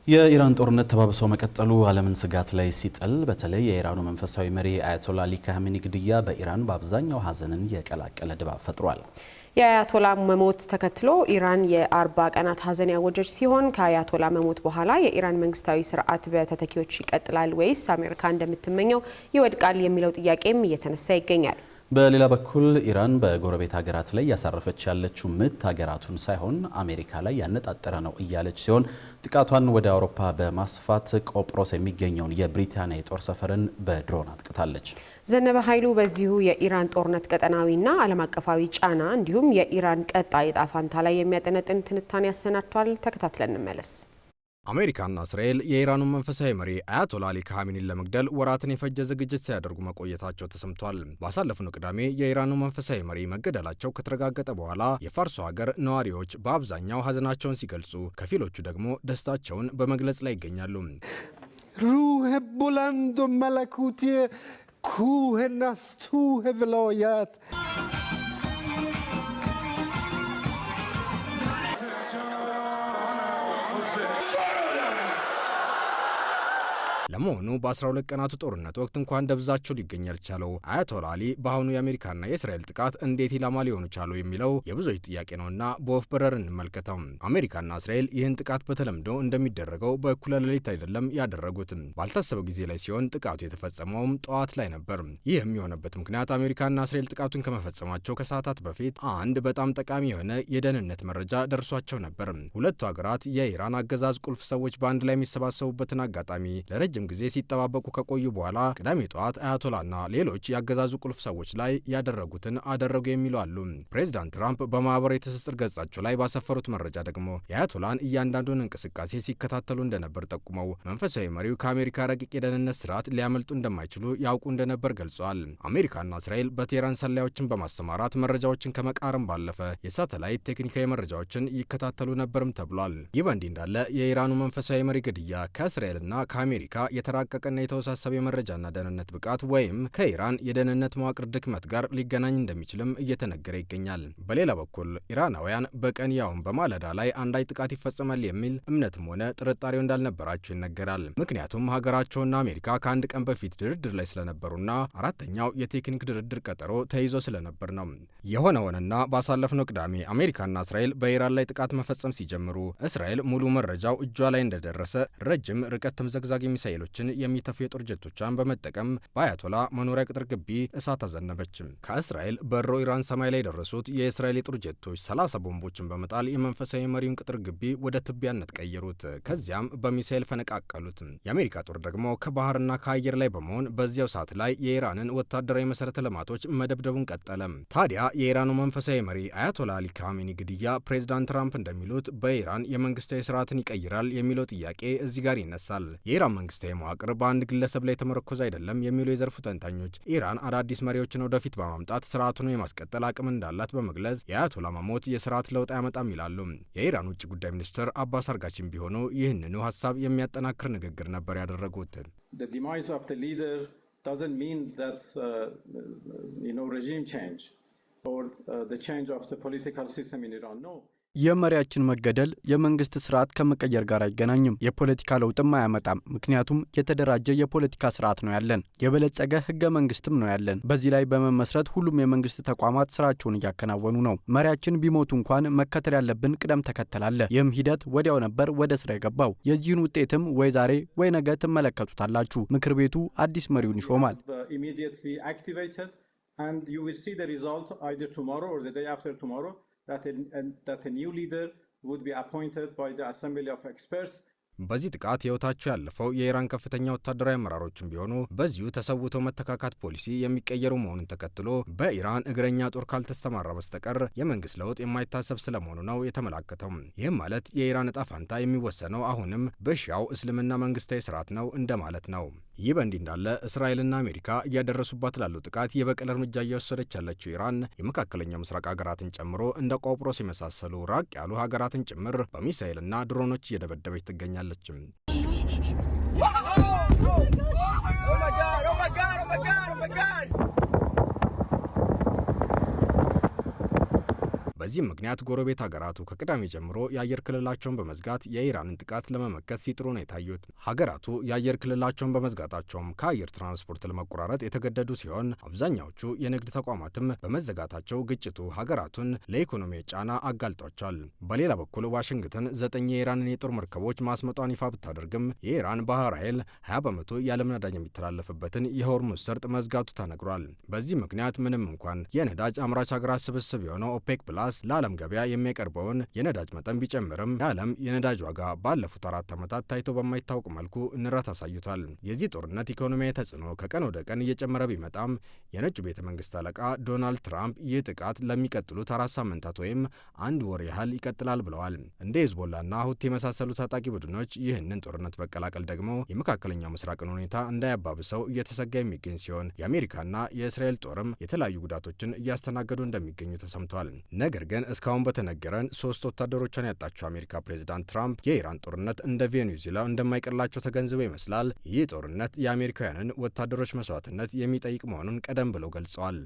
የኢራን ጦርነት ተባብሶ መቀጠሉ ዓለምን ስጋት ላይ ሲጥል በተለይ የኢራኑ መንፈሳዊ መሪ አያቶላ አሊ ካሚኒ ግድያ በኢራን በአብዛኛው ሀዘንን የቀላቀለ ድባብ ፈጥሯል። የአያቶላ መሞት ተከትሎ ኢራን የ40 ቀናት ሀዘን ያወጀች ሲሆን ከአያቶላ መሞት በኋላ የኢራን መንግስታዊ ስርዓት በተተኪዎች ይቀጥላል ወይስ አሜሪካ እንደምትመኘው ይወድቃል የሚለው ጥያቄም እየተነሳ ይገኛል። በሌላ በኩል ኢራን በጎረቤት ሀገራት ላይ ያሳረፈች ያለችው ምት ሀገራቱን ሳይሆን አሜሪካ ላይ ያነጣጠረ ነው እያለች ሲሆን ጥቃቷን ወደ አውሮፓ በማስፋት ቆጵሮስ የሚገኘውን የብሪታንያ የጦር ሰፈርን በድሮን አጥቅታለች። ዘነበ ኃይሉ በዚሁ የኢራን ጦርነት ቀጠናዊና ዓለም አቀፋዊ ጫና እንዲሁም የኢራን ቀጣይ ዕጣ ፈንታ ላይ የሚያጠነጥን ትንታኔ ያሰናድቷል። ተከታትለን እንመለስ። አሜሪካና እስራኤል የኢራኑን መንፈሳዊ መሪ አያቶላ አሊ ካሚኒን ለመግደል ወራትን የፈጀ ዝግጅት ሲያደርጉ መቆየታቸው ተሰምቷል። ባሳለፍነው ቅዳሜ የኢራኑ መንፈሳዊ መሪ መገደላቸው ከተረጋገጠ በኋላ የፋርሱ ሀገር ነዋሪዎች በአብዛኛው ሀዘናቸውን ሲገልጹ፣ ከፊሎቹ ደግሞ ደስታቸውን በመግለጽ ላይ ይገኛሉ። ሩህ ቡላንድ መለኩት ኩህ ናስቱህ ቪላያት ለመሆኑ በ12 ቀናቱ ጦርነት ወቅት እንኳን ደብዛቸው ሊገኝ ያልቻለው አያቶላ አሊ በአሁኑ የአሜሪካና የእስራኤል ጥቃት እንዴት ኢላማ ሊሆኑ ቻሉ የሚለው የብዙዎች ጥያቄ ነውና በወፍ በረር እንመልከተው። አሜሪካና እስራኤል ይህን ጥቃት በተለምዶ እንደሚደረገው በእኩለ ሌሊት አይደለም ያደረጉት፣ ባልታሰበ ጊዜ ላይ ሲሆን ጥቃቱ የተፈጸመውም ጠዋት ላይ ነበር። ይህ የሚሆነበት ምክንያት አሜሪካና እስራኤል ጥቃቱን ከመፈጸማቸው ከሰዓታት በፊት አንድ በጣም ጠቃሚ የሆነ የደህንነት መረጃ ደርሷቸው ነበር። ሁለቱ ሀገራት የኢራን አገዛዝ ቁልፍ ሰዎች በአንድ ላይ የሚሰባሰቡበትን አጋጣሚ ለረጅም ጊዜ ሲጠባበቁ ከቆዩ በኋላ ቅዳሜ ጠዋት አያቶላና ሌሎች ያገዛዙ ቁልፍ ሰዎች ላይ ያደረጉትን አደረጉ የሚሉ አሉ። ፕሬዚዳንት ትራምፕ በማህበራዊ ትስስር ገጻቸው ላይ ባሰፈሩት መረጃ ደግሞ የአያቶላን እያንዳንዱን እንቅስቃሴ ሲከታተሉ እንደነበር ጠቁመው መንፈሳዊ መሪው ከአሜሪካ ረቂቅ የደህንነት ስርዓት ሊያመልጡ እንደማይችሉ ያውቁ እንደነበር ገልጸዋል። አሜሪካና እስራኤል በቴህራን ሰላዮችን በማሰማራት መረጃዎችን ከመቃረም ባለፈ የሳተላይት ቴክኒካዊ መረጃዎችን ይከታተሉ ነበርም ተብሏል። ይህ በእንዲህ እንዳለ የኢራኑ መንፈሳዊ መሪ ግድያ ከእስራኤልና ከአሜሪካ የተራቀቀና የተወሳሰበ የመረጃና ደህንነት ብቃት ወይም ከኢራን የደህንነት መዋቅር ድክመት ጋር ሊገናኝ እንደሚችልም እየተነገረ ይገኛል። በሌላ በኩል ኢራናውያን በቀን ያውም በማለዳ ላይ አንዳች ጥቃት ይፈጸማል የሚል እምነትም ሆነ ጥርጣሬው እንዳልነበራቸው ይነገራል። ምክንያቱም ሀገራቸውና አሜሪካ ከአንድ ቀን በፊት ድርድር ላይ ስለነበሩና አራተኛው የቴክኒክ ድርድር ቀጠሮ ተይዞ ስለነበር ነው። የሆነ ሆነና ባሳለፍነው ቅዳሜ አሜሪካና እስራኤል በኢራን ላይ ጥቃት መፈጸም ሲጀምሩ እስራኤል ሙሉ መረጃው እጇ ላይ እንደደረሰ ረጅም ርቀት ተምዘግዛጊ ሚሳኤሎችን የሚተፉ የጦር ጀቶቿን በመጠቀም በአያቶላ መኖሪያ ቅጥር ግቢ እሳት አዘነበች። ከእስራኤል በሮ ኢራን ሰማይ ላይ የደረሱት የእስራኤል የጦር ጀቶች 30 ቦምቦችን በመጣል የመንፈሳዊ መሪውን ቅጥር ግቢ ወደ ትቢያነት ቀየሩት። ከዚያም በሚሳኤል ፈነቃቀሉት። የአሜሪካ ጦር ደግሞ ከባህርና ከአየር ላይ በመሆን በዚያው ሰዓት ላይ የኢራንን ወታደራዊ መሰረተ ልማቶች መደብደቡን ቀጠለ። ታዲያ የኢራኑ መንፈሳዊ መሪ አያቶላ አሊ ካሚኒ ግድያ ፕሬዚዳንት ትራምፕ እንደሚሉት በኢራን የመንግስታዊ ስርዓትን ይቀይራል የሚለው ጥያቄ እዚህ ጋር ይነሳል። የኢራን መንግስታዊ መዋቅር በአንድ ግለሰብ ላይ ተመረኮዘ አይደለም የሚሉ የዘርፉ ተንታኞች ኢራን አዳዲስ መሪዎችን ወደፊት በማምጣት ስርዓቱን የማስቀጠል አቅም እንዳላት በመግለጽ የአያቶላ መሞት የስርዓት ለውጥ አያመጣም ይላሉ። የኢራን ውጭ ጉዳይ ሚኒስትር አባስ አርጋቺም ቢሆኑ ይህንኑ ሀሳብ የሚያጠናክር ንግግር ነበር ያደረጉት። የመሪያችን መገደል የመንግስት ስርዓት ከመቀየር ጋር አይገናኝም፣ የፖለቲካ ለውጥም አያመጣም። ምክንያቱም የተደራጀ የፖለቲካ ስርዓት ነው ያለን፣ የበለጸገ ህገ መንግስትም ነው ያለን። በዚህ ላይ በመመስረት ሁሉም የመንግስት ተቋማት ስራቸውን እያከናወኑ ነው። መሪያችን ቢሞቱ እንኳን መከተል ያለብን ቅደም ተከተል አለ። ይህም ሂደት ወዲያው ነበር ወደ ስራ የገባው። የዚህን ውጤትም ወይ ዛሬ ወይ ነገ ትመለከቱታላችሁ። ምክር ቤቱ አዲስ መሪውን ይሾማል። that a new leader would be appointed by the Assembly of Experts. በዚህ ጥቃት ህይወታቸው ያለፈው የኢራን ከፍተኛ ወታደራዊ አመራሮችም ቢሆኑ በዚሁ ተሰውተው መተካካት ፖሊሲ የሚቀየሩ መሆኑን ተከትሎ በኢራን እግረኛ ጦር ካልተስተማራ በስተቀር የመንግስት ለውጥ የማይታሰብ ስለመሆኑ ነው የተመላከተው። ይህም ማለት የኢራን እጣ ፋንታ የሚወሰነው አሁንም በሺያው እስልምና መንግስታዊ ስርዓት ነው እንደማለት ነው። ይህ በእንዲህ እንዳለ እስራኤልና አሜሪካ እያደረሱባት ላለው ጥቃት የበቀል እርምጃ እየወሰደች ያለችው ኢራን የመካከለኛው ምስራቅ ሀገራትን ጨምሮ እንደ ቆጵሮስ የመሳሰሉ ራቅ ያሉ ሀገራትን ጭምር በሚሳኤልና ድሮኖች እየደበደበች ትገኛለች። በዚህም ምክንያት ጎረቤት ሀገራቱ ከቅዳሜ ጀምሮ የአየር ክልላቸውን በመዝጋት የኢራንን ጥቃት ለመመከት ሲጥሩ ነው የታዩት። ሀገራቱ የአየር ክልላቸውን በመዝጋታቸውም ከአየር ትራንስፖርት ለመቆራረጥ የተገደዱ ሲሆን አብዛኛዎቹ የንግድ ተቋማትም በመዘጋታቸው ግጭቱ ሀገራቱን ለኢኮኖሚ ጫና አጋልጧቸዋል። በሌላ በኩል ዋሽንግተን 9 የኢራንን የጦር መርከቦች ማስመጧን ይፋ ብታደርግም የኢራን ባህር ኃይል 20 በመቶ የዓለም ነዳጅ የሚተላለፍበትን የሆርሙዝ ሰርጥ መዝጋቱ ተነግሯል። በዚህ ምክንያት ምንም እንኳን የነዳጅ አምራች ሀገራት ስብስብ የሆነው ኦፔክ ፕላስ ለዓለም ገበያ የሚያቀርበውን የነዳጅ መጠን ቢጨምርም የዓለም የነዳጅ ዋጋ ባለፉት 4 ዓመታት ታይቶ በማይታወቅ መልኩ ንረት አሳይቷል። የዚህ ጦርነት ኢኮኖሚያዊ ተጽዕኖ ከቀን ወደ ቀን እየጨመረ ቢመጣም የነጩ ቤተ መንግስት አለቃ ዶናልድ ትራምፕ ይህ ጥቃት ለሚቀጥሉት 4 ሳምንታት ወይም 1 ወር ያህል ይቀጥላል ብለዋል። እንደ ሂዝቦላና ሁቲ የመሳሰሉ ታጣቂ ቡድኖች ይህንን ጦርነት መቀላቀል ደግሞ የመካከለኛው ምስራቅን ሁኔታ እንዳያባብሰው እየተሰጋ የሚገኝ ሲሆን የአሜሪካና የእስራኤል ጦርም የተለያዩ ጉዳቶችን እያስተናገዱ እንደሚገኙ ተሰምቷል። ነገር ግን እስካሁን በተነገረን 3 ወታደሮቿን ያጣቸው አሜሪካ ፕሬዚዳንት ትራምፕ የኢራን ጦርነት እንደ ቬኔዙዌላ እንደማይቀላቸው ተገንዝበው ይመስላል ይህ ጦርነት የአሜሪካውያንን ወታደሮች መስዋዕትነት የሚጠይቅ መሆኑን ቀደም ብለው ገልጸዋል።